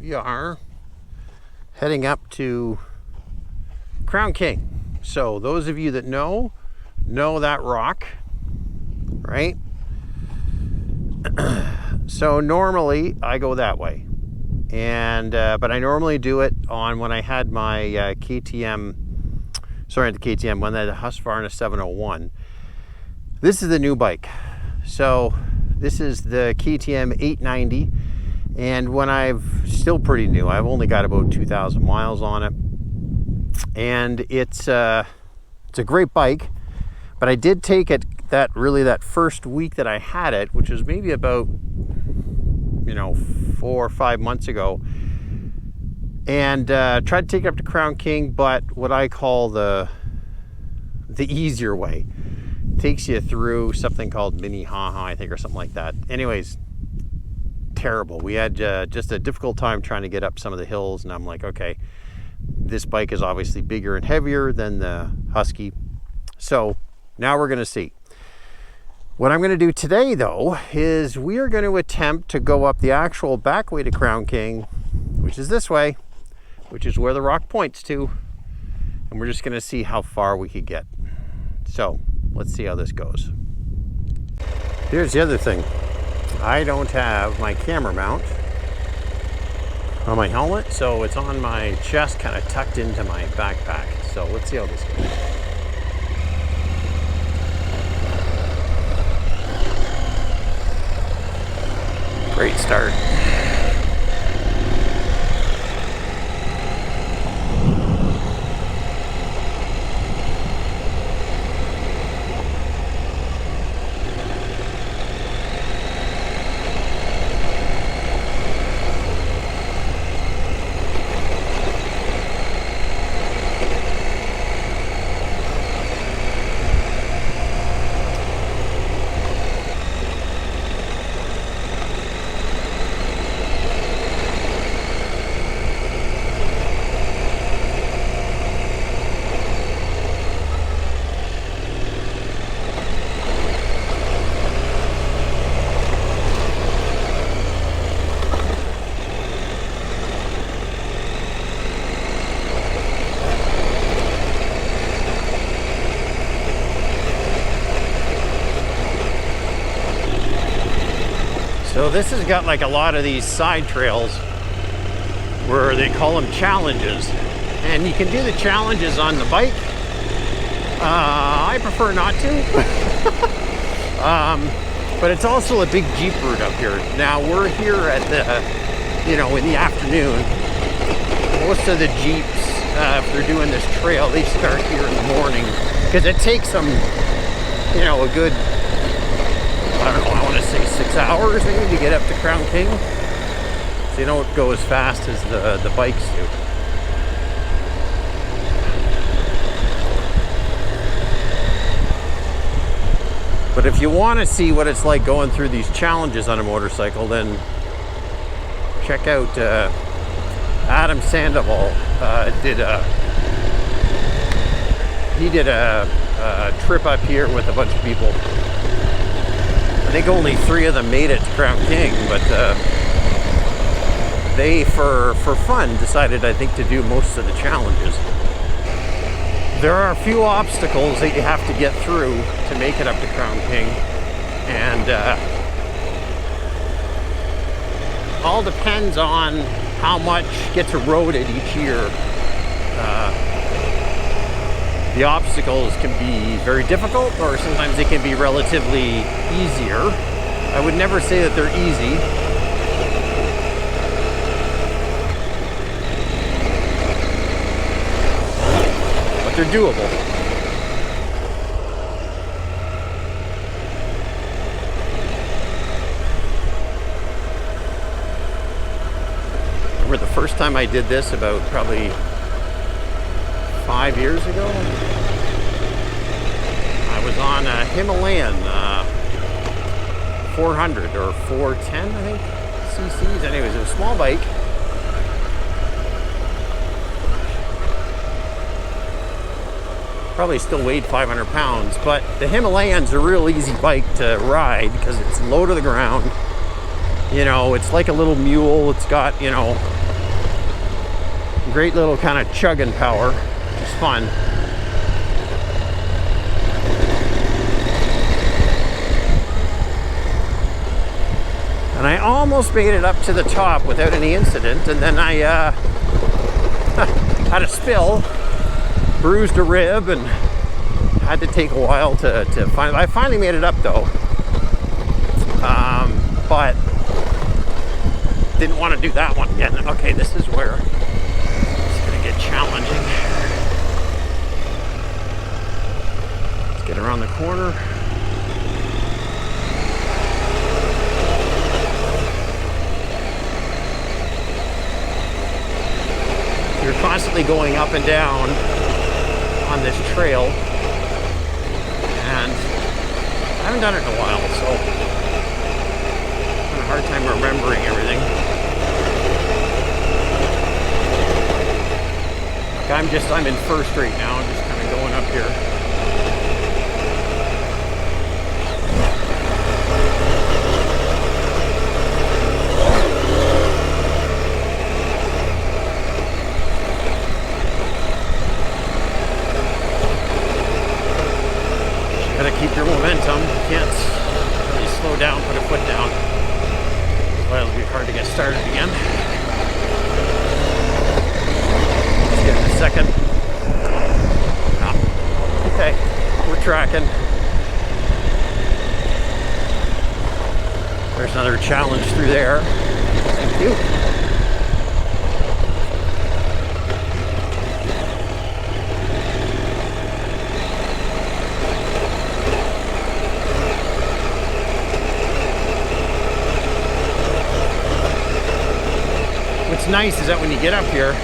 we are heading up to Crown King. So those of you that know that rock, right? So normally I go that way, and but I normally do it on when I had my KTM. Sorry, the KTM, when I had the Husqvarna 701. This is the new bike. So this is the KTM 890, and when I've still pretty new, I've only got about 2,000 miles on it, and it's a great bike. But I did take it that first week that I had it, which was maybe about 4 or 5 months ago, and tried to take it up to Crown King, but what I call the easier way. Takes you through something called Minnehaha, I think, or something like that. Anyways, terrible. We had just a difficult time trying to get up some of the hills, and I'm like, okay, this bike is obviously bigger and heavier than the Husky. So now we're going to see. What I'm going to do today, though, is we are going to attempt to go up the actual back way to Crown King, which is this way, which is where the rock points to, and we're just going to see how far we could get. So let's see how this goes. Here's the other thing. I don't have my camera mount on my helmet, so it's on my chest, kind of tucked into my backpack. So let's see how this goes. Great start. So this has got like a lot of these side trails where they call them challenges, and you can do the challenges on the bike. I prefer not to. But it's also a big Jeep route up here. Now we're here at the, in the afternoon. Most of the Jeeps, if they're doing this trail, they start here in the morning, because it takes them, a good, I don't know, I want to say 6 hours maybe to get up to Crown King. So you don't go as fast as the bikes do. But if you want to see what it's like going through these challenges on a motorcycle, then check out Adam Sandoval. He did a trip up here with a bunch of people. I think only 3 of them made it to Crown King, but they, for fun, decided, I think, to do most of the challenges. There are a few obstacles that you have to get through to make it up to Crown King, and all depends on how much gets eroded each year. The obstacles can be very difficult, or sometimes they can be relatively easier. I would never say that they're easy. But they're doable. Remember the first time I did this, about probably 5 years ago, I was on a Himalayan 400 or 410, I think, cc's. Anyways, it was a small bike. Probably still weighed 500 pounds, but the Himalayan's a real easy bike to ride because it's low to the ground. It's like a little mule. It's got, Great little kind of chugging power. It's fun. And I almost made it up to the top without any incident, and then I had a spill, bruised a rib, and had to take a while to find. I finally made it up though, but didn't want to do that one again. Okay, this is where it's gonna get challenging. Let's get around the corner. You're constantly going up and down on this trail, and I haven't done it in a while, so I'm having a hard time remembering everything. Like I'm in first right now. I'm just kind of going up here. Keep your momentum. You can't really slow down, put a foot down. Otherwise it'll be hard to get started again. Let's get a second. Oh, okay, we're tracking. There's another challenge through there. Thank you. What's nice is that when you get up here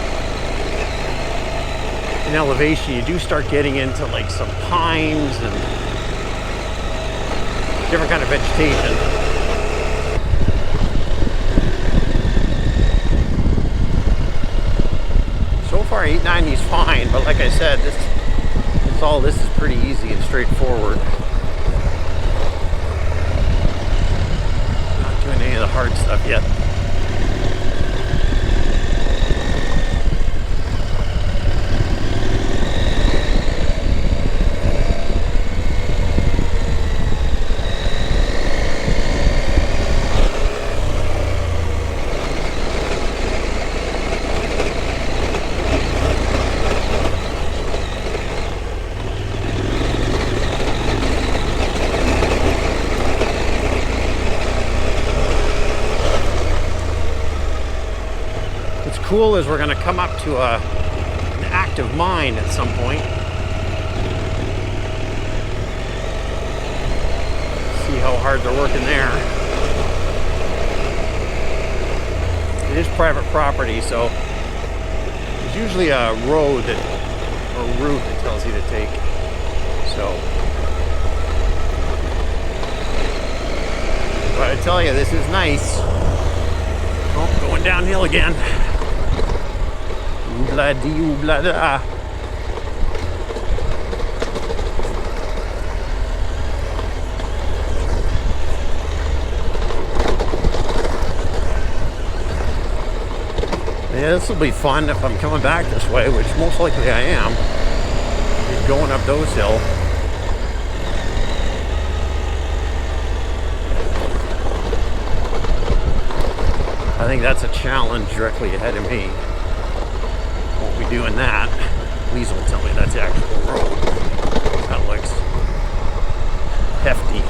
in elevation, you do start getting into like some pines and different kind of vegetation. So far 890 is fine, but like I said, this is pretty easy and straightforward. Not doing any of the hard stuff yet. Cool is we're going to come up to an active mine at some point. See how hard they're working there. It is private property, so there's usually a road or route that tells you to take. So, but I tell you, this is nice. Oh, going downhill again. Oobla-dee-oobla-da. Yeah, this will be fun if I'm coming back this way, which most likely I am. Just going up those hills. I think that's a challenge directly ahead of me. Won't be doing that. Please don't tell me that's the actual road. That looks hefty.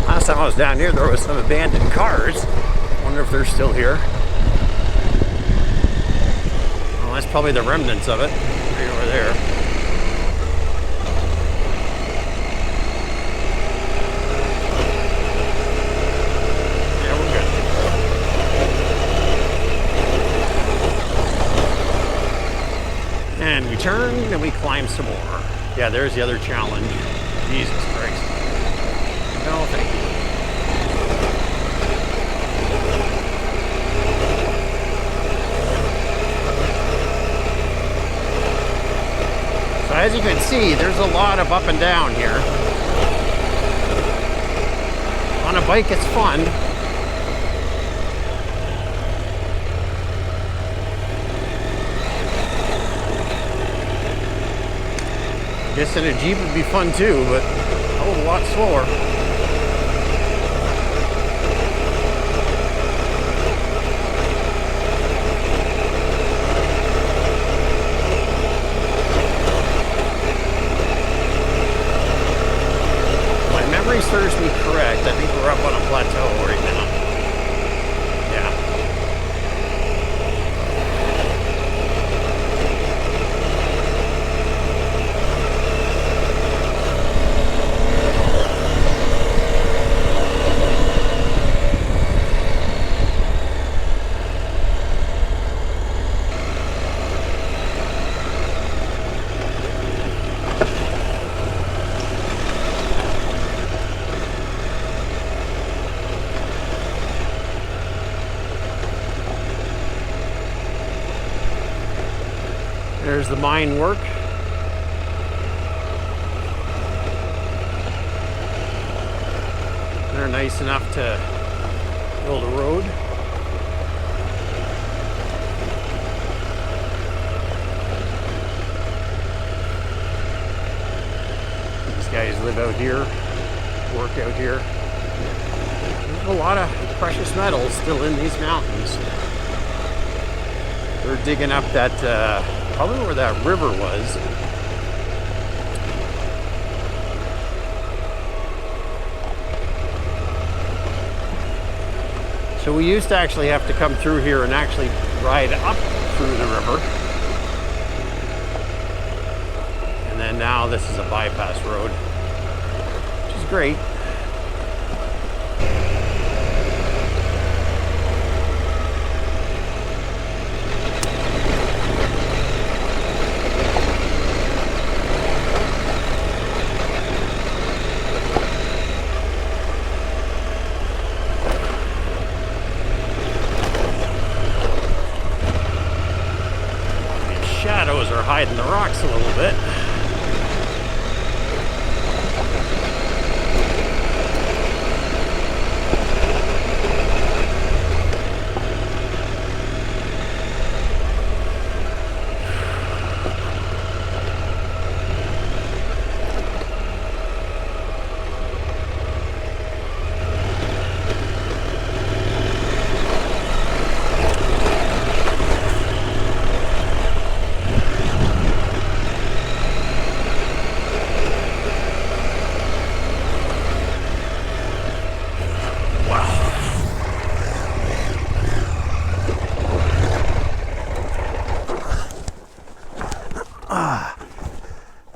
Last time I was down here, there was some abandoned cars. Wonder if they're still here. Well, that's probably the remnants of it, right over there. Yeah, we're good. And we turn and we climb some more. Yeah, there's the other challenge. Jesus Christ. No, thank you. I as you can see, there's a lot of up and down here. On a bike, it's fun. I guess in a Jeep would be fun too, but a whole lot slower. Serves me correct. I think we're up on a plateau right now. Yeah. There's the mine work. They're nice enough to build a road. These guys live out here, work out here. There's a lot of precious metals still in these mountains. They're digging up that probably where that river was. So we used to actually have to come through here and actually ride up through the river. And then now this is a bypass road, which is great. Shadows are hiding the rocks a little bit.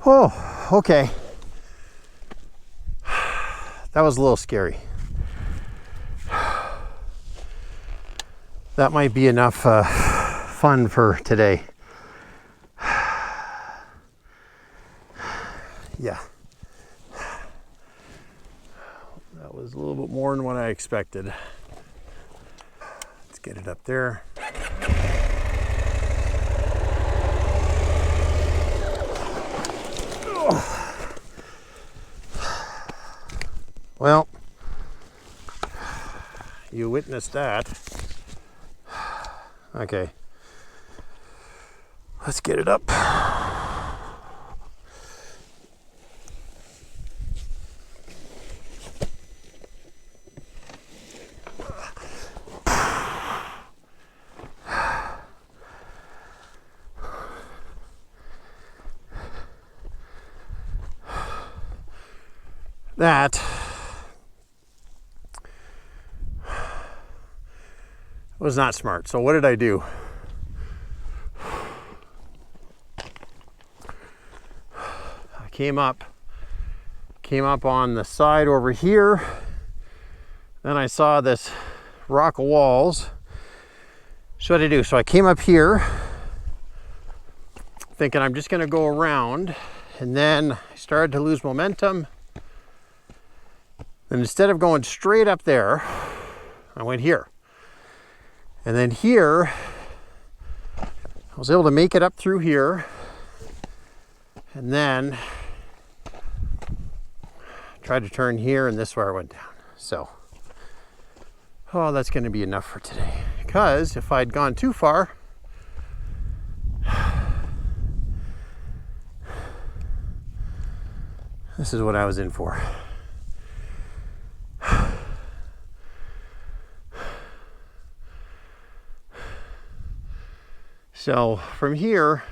Oh, okay. That was a little scary. That might be enough fun for today. Yeah. That was a little bit more than what I expected. Let's get it up there. Well, you witnessed that. Okay, let's get it up. That was not smart. So what did I do? I came up on the side over here. Then I saw this rock walls. So what did I do? So I came up here thinking I'm just going to go around, and then I started to lose momentum. And instead of going straight up there, I went here. And then here, I was able to make it up through here. And then tried to turn here, and this is where I went down. So, oh, that's going to be enough for today. Because if I'd gone too far, this is what I was in for. So from here,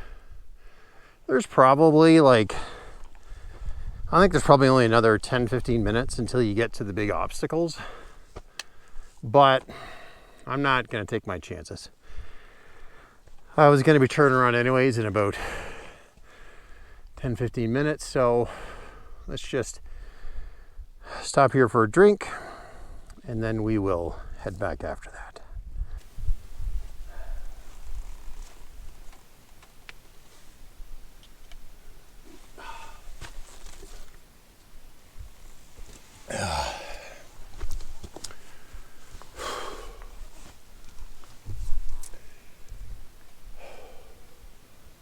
there's probably I think there's probably only another 10-15 minutes until you get to the big obstacles. But I'm not going to take my chances. I was going to be turning around anyways in about 10-15 minutes. So let's just stop here for a drink, and then we will head back after that.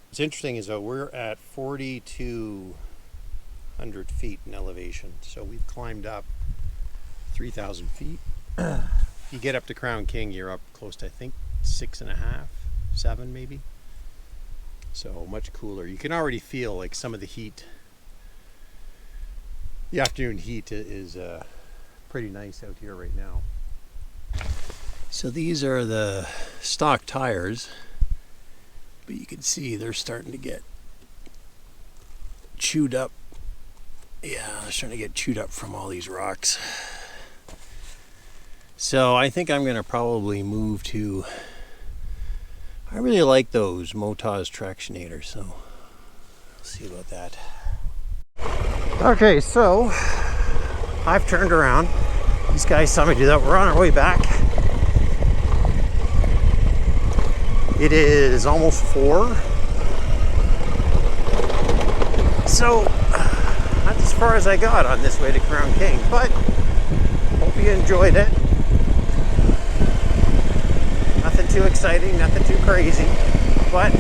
What's interesting is that we're at 4,200 feet in elevation, so we've climbed up 3,000 feet. If you get up to Crown King, you're up close to, I think, 6.5, 7 maybe. So much cooler. You can already feel like some of the heat. The afternoon heat is pretty nice out here right now. So these are the stock tires. But you can see they're starting to get chewed up. Yeah, they're starting to get chewed up from all these rocks. So I think I'm going to probably move to... I really like those Motaz Tractionators, so we'll see about that. Okay, so I've turned around. These guys saw me do that. We're on our way back. It is almost 4. So that's as far as I got on this way to Crown King, but hope you enjoyed it. Nothing too exciting, nothing too crazy, but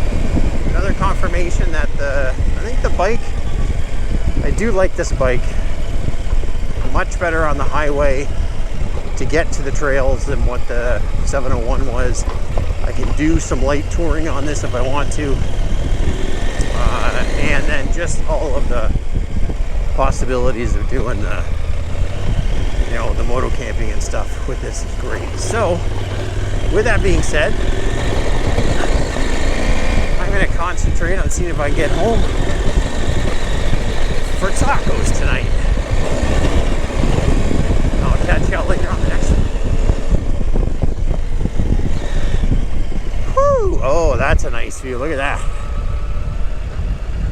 another confirmation that I think the bike, I do like this bike much better on the highway to get to the trails than what the 701 was. I can do some light touring on this if I want to. And then just all of the possibilities of doing the moto camping and stuff with this is great. So, with that being said, I'm going to concentrate on seeing if I can get home for tacos tonight. I'll catch y'all later on the next one. Whew! Oh, that's a nice view. Look at that.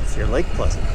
It's your Lake Pleasant.